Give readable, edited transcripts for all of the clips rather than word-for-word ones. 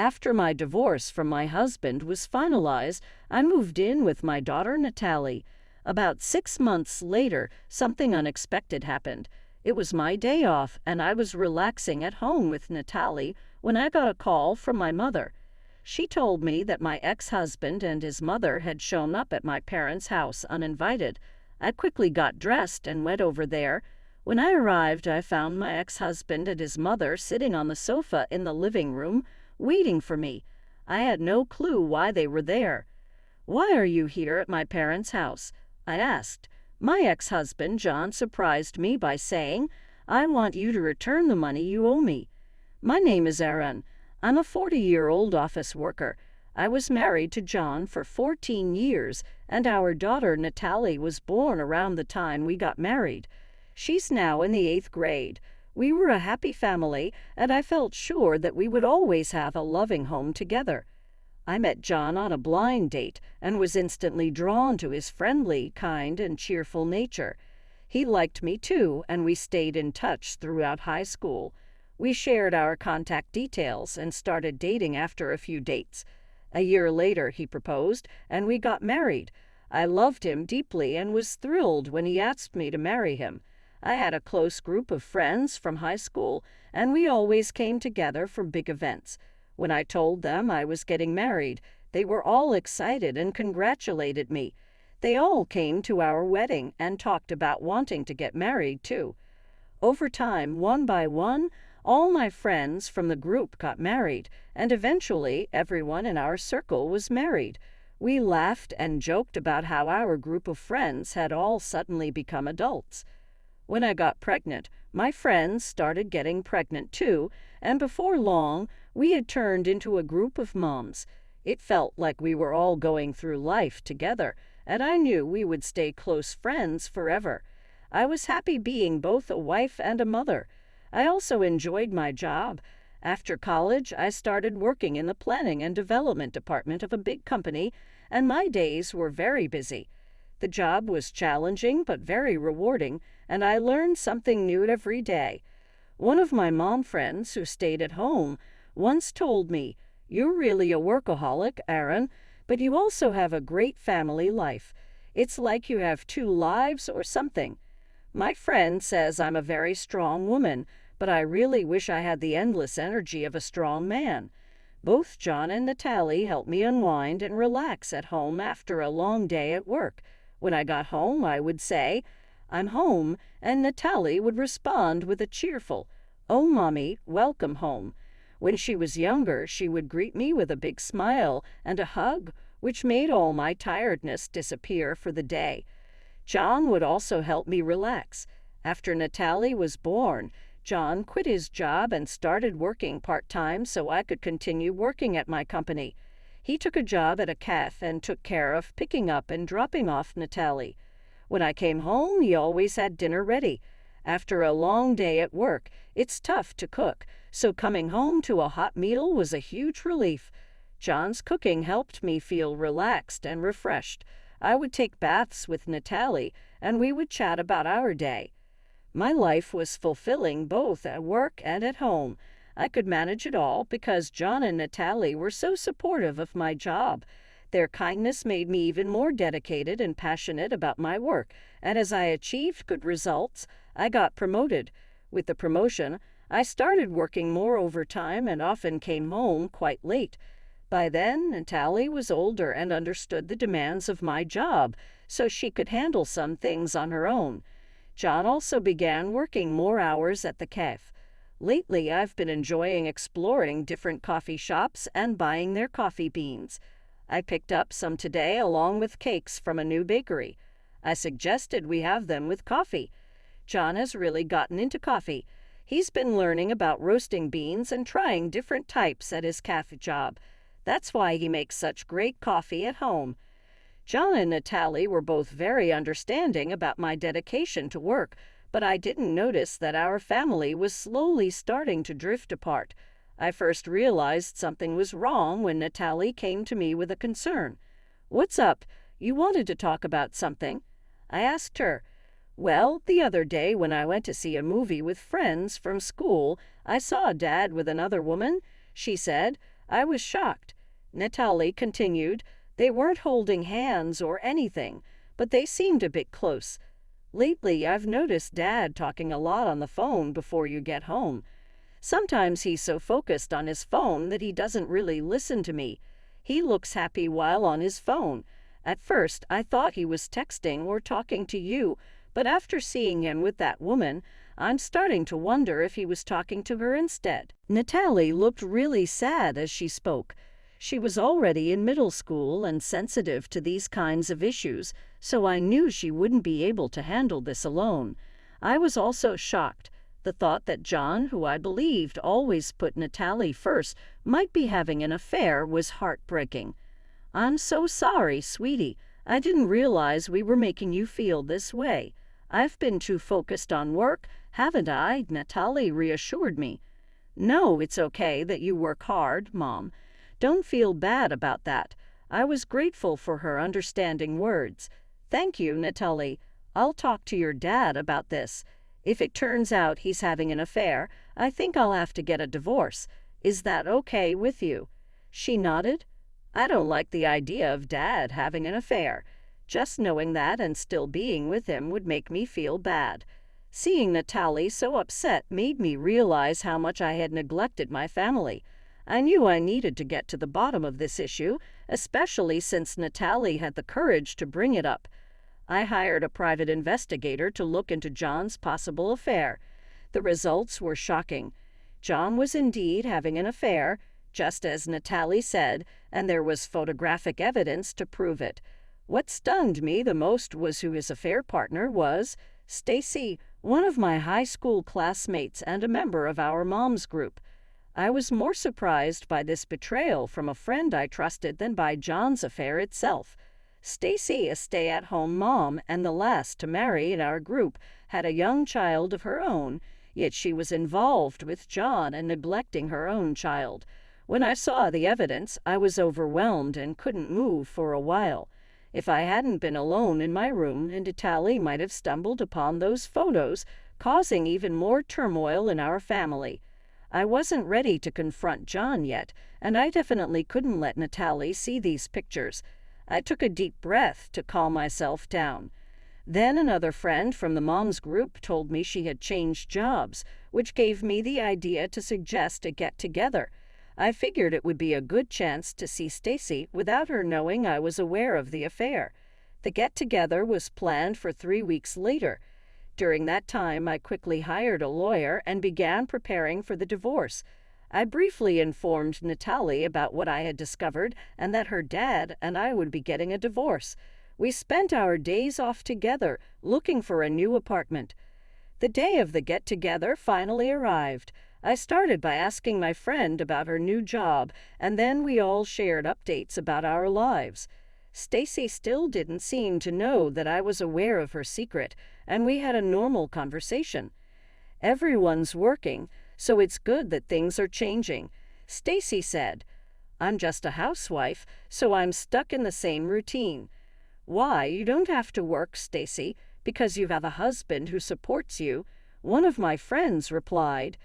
After my divorce from my husband was finalized, I moved in with my daughter Natalie. About 6 months later, something unexpected happened. It was my day off, and I was relaxing at home with Natalie when I got a call from my mother. She told me that my ex-husband and his mother had shown up at my parents' house uninvited. I quickly got dressed and went over there. When I arrived, I found my ex-husband and his mother sitting on the sofa in the living room, waiting for me. I had no clue why they were there. "Why are you here at my parents' house?" I asked. My ex-husband, John, surprised me by saying, "I want you to return the money you owe me." "My name is Aaron. I'm a 40-year-old office worker. I was married to John for 14 years, and our daughter Natalie was born around the time we got married. She's now in the 8th grade. We were a happy family, and I felt sure that we would always have a loving home together." I met John on a blind date and was instantly drawn to his friendly, kind, and cheerful nature. He liked me too, and we stayed in touch throughout high school. We shared our contact details and started dating after a few dates. A year later, he proposed, and we got married. I loved him deeply and was thrilled when he asked me to marry him. I had a close group of friends from high school, and we always came together for big events. When I told them I was getting married, they were all excited and congratulated me. They all came to our wedding and talked about wanting to get married too. Over time, one by one, all my friends from the group got married, and eventually everyone in our circle was married. We laughed and joked about how our group of friends had all suddenly become adults. When I got pregnant, my friends started getting pregnant too, and before long, we had turned into a group of moms. It felt like we were all going through life together, and I knew we would stay close friends forever. I was happy being both a wife and a mother. I also enjoyed my job. After college, I started working in the planning and development department of a big company, and my days were very busy. The job was challenging but very rewarding, and I learned something new every day. One of my mom friends who stayed at home once told me, "You're really a workaholic, Aaron, but you also have a great family life. It's like you have two lives or something." My friend says I'm a very strong woman, but I really wish I had the endless energy of a strong man. Both John and Natalie help me unwind and relax at home after a long day at work. When I got home, I would say, "I'm home," and Natalie would respond with a cheerful, "Oh, Mommy, welcome home." When she was younger, she would greet me with a big smile and a hug, which made all my tiredness disappear for the day. John would also help me relax. After Natalie was born, John quit his job and started working part-time so I could continue working at my company. He took a job at a cafe and took care of picking up and dropping off Natalie. When I came home, he always had dinner ready. After a long day at work, it's tough to cook, so coming home to a hot meal was a huge relief. John's cooking helped me feel relaxed and refreshed. I would take baths with Natalie, and we would chat about our day. My life was fulfilling both at work and at home. I could manage it all because John and Natalie were so supportive of my job. Their kindness made me even more dedicated and passionate about my work, and as I achieved good results, I got promoted. With the promotion, I started working more overtime and often came home quite late. By then, Natalie was older and understood the demands of my job, so she could handle some things on her own. John also began working more hours at the cafe. Lately, I've been enjoying exploring different coffee shops and buying their coffee beans. I picked up some today along with cakes from a new bakery. I suggested we have them with coffee. John has really gotten into coffee. He's been learning about roasting beans and trying different types at his cafe job. That's why he makes such great coffee at home. John and Natalie were both very understanding about my dedication to work, but I didn't notice that our family was slowly starting to drift apart. I first realized something was wrong when Natalie came to me with a concern. "What's up? You wanted to talk about something?" I asked her. "Well, the other day when I went to see a movie with friends from school, I saw Dad with another woman," she said. I was shocked. Natalie continued, "They weren't holding hands or anything, but they seemed a bit close. Lately, I've noticed Dad talking a lot on the phone before you get home. Sometimes he's so focused on his phone that he doesn't really listen to me. He looks happy while on his phone. At first, I thought he was texting or talking to you, but after seeing him with that woman, I'm starting to wonder if he was talking to her instead." Natalie looked really sad as she spoke. She was already in middle school and sensitive to these kinds of issues, so I knew she wouldn't be able to handle this alone. I was also shocked. The thought that John, who I believed always put Natalie first, might be having an affair was heartbreaking. "I'm so sorry, sweetie. I didn't realize we were making you feel this way. I've been too focused on work, haven't I?" Natalie reassured me. "No, it's okay that you work hard, Mom. Don't feel bad about that." I was grateful for her understanding words. "Thank you, Natalie. I'll talk to your dad about this. If it turns out he's having an affair, I think I'll have to get a divorce. Is that okay with you?" She nodded. "I don't like the idea of Dad having an affair. Just knowing that and still being with him would make me feel bad." Seeing Natalie so upset made me realize how much I had neglected my family. I knew I needed to get to the bottom of this issue, especially since Natalie had the courage to bring it up. I hired a private investigator to look into John's possible affair. The results were shocking. John was indeed having an affair, just as Natalie said, and there was photographic evidence to prove it. What stunned me the most was who his affair partner was: Stacy, one of my high school classmates and a member of our mom's group. I was more surprised by this betrayal from a friend I trusted than by John's affair itself. Stacy, a stay-at-home mom and the last to marry in our group, had a young child of her own, yet she was involved with John and neglecting her own child. When I saw the evidence, I was overwhelmed and couldn't move for a while. If I hadn't been alone in my room, Natalie might have stumbled upon those photos, causing even more turmoil in our family. I wasn't ready to confront John yet, and I definitely couldn't let Natalie see these pictures. I took a deep breath to calm myself down. Then another friend from the mom's group told me she had changed jobs, which gave me the idea to suggest a get-together. I figured it would be a good chance to see Stacy without her knowing I was aware of the affair. The get-together was planned for 3 weeks later. During that time, I quickly hired a lawyer and began preparing for the divorce. I briefly informed Natalie about what I had discovered and that her dad and I would be getting a divorce. We spent our days off together, looking for a new apartment. The day of the get-together finally arrived. I started by asking my friend about her new job, and then we all shared updates about our lives. Stacy still didn't seem to know that I was aware of her secret, and we had a normal conversation. "Everyone's working, so it's good that things are changing," Stacy said. "I'm just a housewife, so I'm stuck in the same routine." "Why, you don't have to work, Stacy, because you have a husband who supports you," one of my friends replied.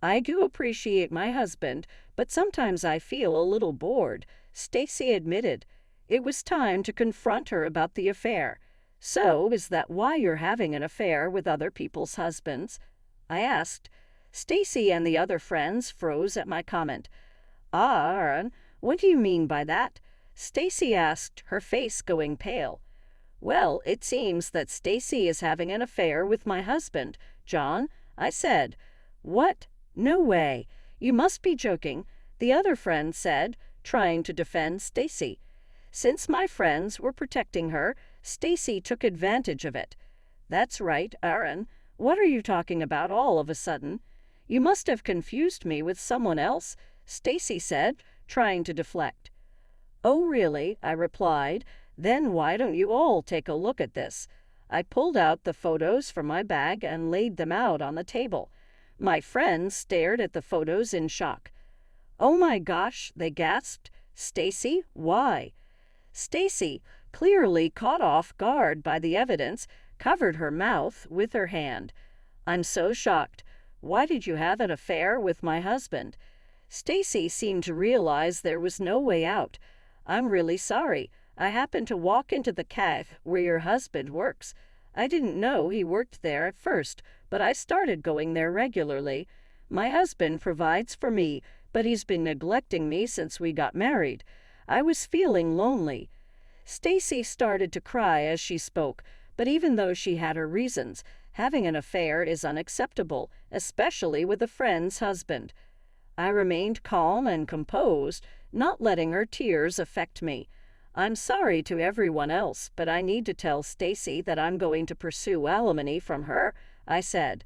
"I do appreciate my husband, but sometimes I feel a little bored," Stacy admitted. It was time to confront her about the affair. "So, is that why you're having an affair with other people's husbands?" I asked. Stacy and the other friends froze at my comment. Aaron, what do you mean by that?" Stacy asked, her face going pale. "Well, it seems that Stacy is having an affair with my husband, John," I said. "What? No way. You must be joking," the other friend said, trying to defend Stacy. Since my friends were protecting her, Stacy took advantage of it. "That's right, Aaron. What are you talking about all of a sudden?" "You must have confused me with someone else," Stacy said, trying to deflect. "Oh, really?" I replied. "Then why don't you all take a look at this?" I pulled out the photos from my bag and laid them out on the table. My friends stared at the photos in shock. "Oh my gosh," they gasped. "Stacy, why?" Stacy, clearly caught off guard by the evidence, covered her mouth with her hand. "I'm so shocked. Why did you have an affair with my husband?" Stacy seemed to realize there was no way out. "I'm really sorry. I happened to walk into the cafe where your husband works. I didn't know he worked there at first, but I started going there regularly. My husband provides for me, but he's been neglecting me since we got married. I was feeling lonely." Stacy started to cry as she spoke, but even though she had her reasons, having an affair is unacceptable, especially with a friend's husband. I remained calm and composed, not letting her tears affect me. "I'm sorry to everyone else, but I need to tell Stacy that I'm going to pursue alimony from her," I said.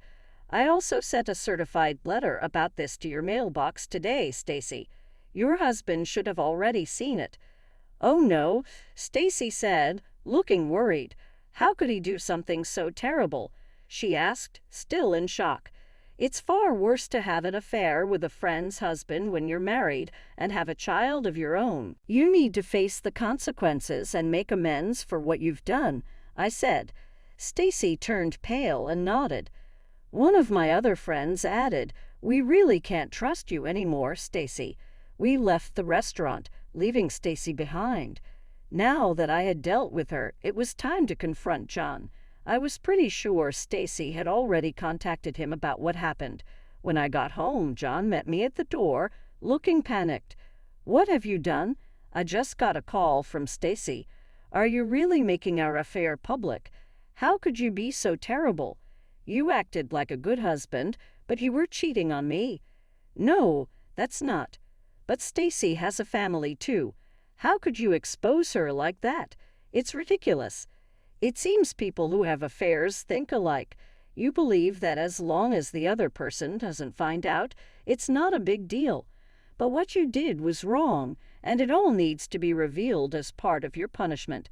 "I also sent a certified letter about this to your mailbox today, Stacy. Your husband should have already seen it." "Oh no," Stacy said, looking worried. "How could he do something so terrible?" she asked, still in shock. "It's far worse to have an affair with a friend's husband when you're married and have a child of your own. You need to face the consequences and make amends for what you've done," I said. Stacy turned pale and nodded. One of my other friends added, "We really can't trust you anymore, Stacy." We left the restaurant, leaving Stacy behind. Now that I had dealt with her, it was time to confront John. I was pretty sure Stacy had already contacted him about what happened. When I got home, John met me at the door, looking panicked. "What have you done?" "I just got a call from Stacy." "Are you really making our affair public? How could you be so terrible? You acted like a good husband, but you were cheating on me." "No, that's not. But Stacy has a family too. How could you expose her like that? It's ridiculous. It seems people who have affairs think alike. You believe that as long as the other person doesn't find out, it's not a big deal. But what you did was wrong, and it all needs to be revealed as part of your punishment.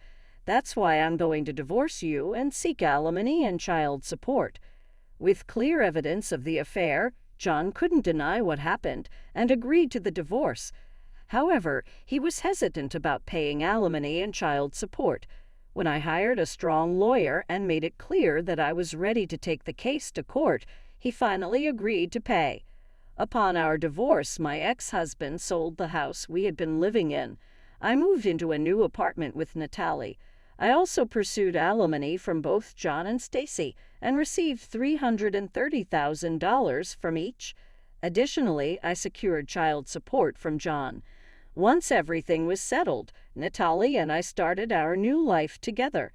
That's why I'm going to divorce you and seek alimony and child support." With clear evidence of the affair, John couldn't deny what happened and agreed to the divorce. However, he was hesitant about paying alimony and child support. When I hired a strong lawyer and made it clear that I was ready to take the case to court, he finally agreed to pay. Upon our divorce, my ex-husband sold the house we had been living in. I moved into a new apartment with Natalie. I also pursued alimony from both John and Stacy and received $330,000 from each. Additionally, I secured child support from John. Once everything was settled, Natalie and I started our new life together.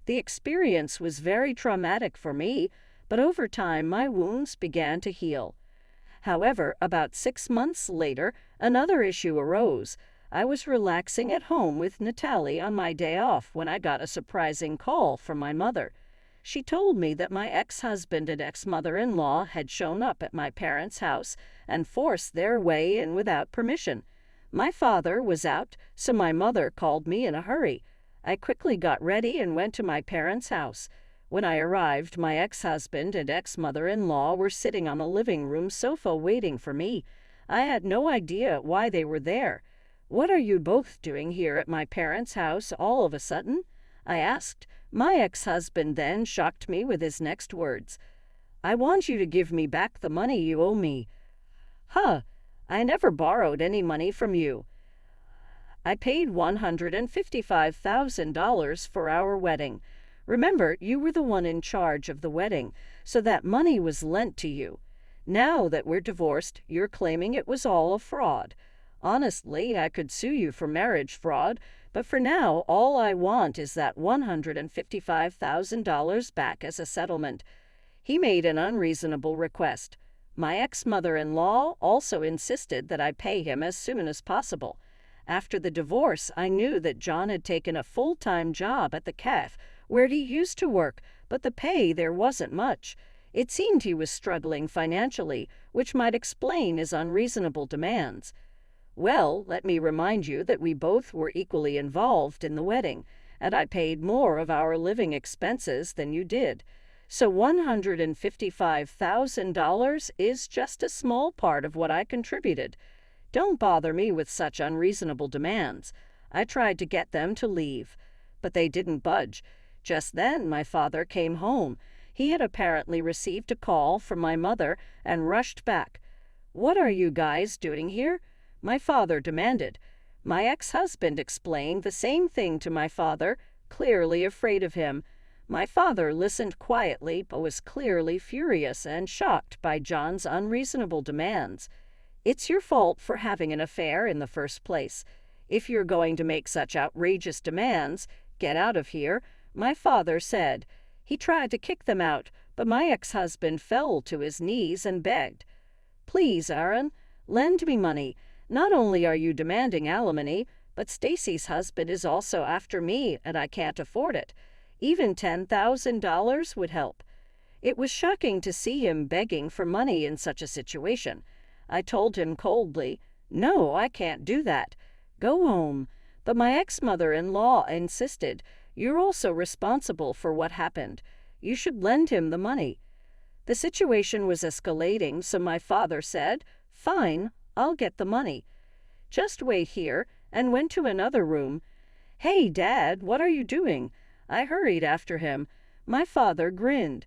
The experience was very traumatic for me, but over time my wounds began to heal. However, about 6 months later, another issue arose. I was relaxing at home with Natalie on my day off when I got a surprising call from my mother. She told me that my ex-husband and ex-mother-in-law had shown up at my parents' house and forced their way in without permission. My father was out, so my mother called me in a hurry. I quickly got ready and went to my parents' house. When I arrived, my ex-husband and ex-mother-in-law were sitting on the living room sofa waiting for me. I had no idea why they were there. "What are you both doing here at my parents' house all of a sudden?" I asked. My ex-husband then shocked me with his next words. "I want you to give me back the money you owe me." "Huh, I never borrowed any money from you." "I paid $155,000 for our wedding. Remember, you were the one in charge of the wedding, so that money was lent to you. Now that we're divorced, you're claiming it was all a fraud. Honestly, I could sue you for marriage fraud, but for now, all I want is that $155,000 back as a settlement." He made an unreasonable request. My ex-mother-in-law also insisted that I pay him as soon as possible. After the divorce, I knew that John had taken a full-time job at the cafe where he used to work, but the pay there wasn't much. It seemed he was struggling financially, which might explain his unreasonable demands. Well, let me remind you that we both were equally involved in the wedding, and I paid more of our living expenses than you did. So $155,000 is just a small part of what I contributed. Don't bother me with such unreasonable demands. I tried to get them to leave, but they didn't budge. Just then my father came home. He had apparently received a call from my mother and rushed back. "What are you guys doing here?" my father demanded. My ex-husband explained the same thing to my father, clearly afraid of him. My father listened quietly but was clearly furious and shocked by John's unreasonable demands. "It's your fault for having an affair in the first place. If you're going to make such outrageous demands, get out of here," my father said. He tried to kick them out, but my ex-husband fell to his knees and begged, "Please, Aaron, lend me money. Not only are you demanding alimony, but Stacy's husband is also after me, and I can't afford it. Even $10,000 would help." It was shocking to see him begging for money in such a situation. I told him coldly, "No, I can't do that. Go home." But my ex-mother-in-law insisted, "You're also responsible for what happened. You should lend him the money." The situation was escalating, so my father said, "Fine, I'll get the money. Just wait here," and went to another room. "Hey, Dad, what are you doing?" I hurried after him. My father grinned.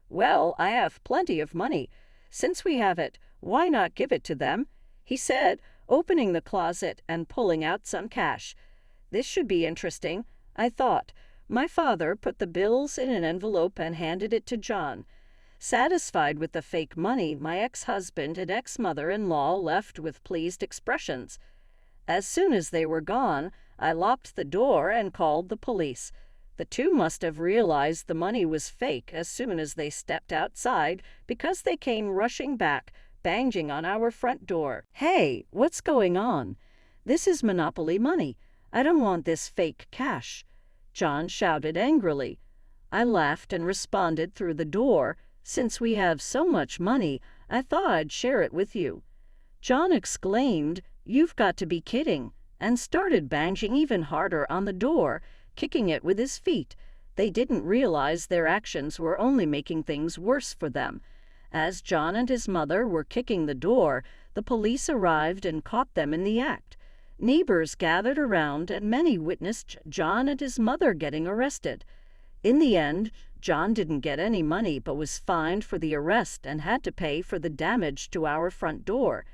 "Well, I have plenty of money. Since we have it, why not give it to them?" he said, opening the closet and pulling out some cash. This should be interesting, I thought. My father put the bills in an envelope and handed it to John. Satisfied with the fake money, my ex-husband and ex-mother-in-law left with pleased expressions. As soon as they were gone, I locked the door and called the police. The two must have realized the money was fake as soon as they stepped outside, because they came rushing back, banging on our front door. "Hey, what's going on? This is Monopoly money. I don't want this fake cash," John shouted angrily. I laughed and responded through the door, "Since we have so much money, I thought I'd share it with you." John exclaimed, "You've got to be kidding," and started banging even harder on the door, kicking it with his feet. They didn't realize their actions were only making things worse for them. As John and his mother were kicking the door, the police arrived and caught them in the act. Neighbors gathered around and many witnessed John and his mother getting arrested. In the end, John didn't get any money but was fined for the arrest and had to pay for the damage to our front door.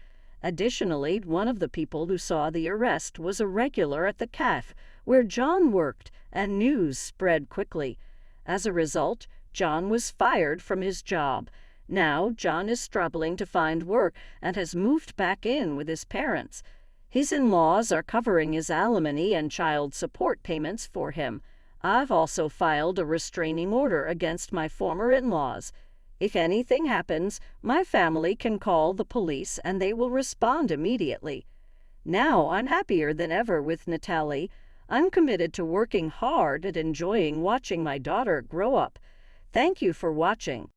Additionally, one of the people who saw the arrest was a regular at the cafe where John worked, and news spread quickly. As a result, John was fired from his job. Now, John is struggling to find work and has moved back in with his parents. His in-laws are covering his alimony and child support payments for him. I've also filed a restraining order against my former in-laws. If anything happens, my family can call the police and they will respond immediately. Now I'm happier than ever with Natalie. I'm committed to working hard and enjoying watching my daughter grow up. Thank you for watching.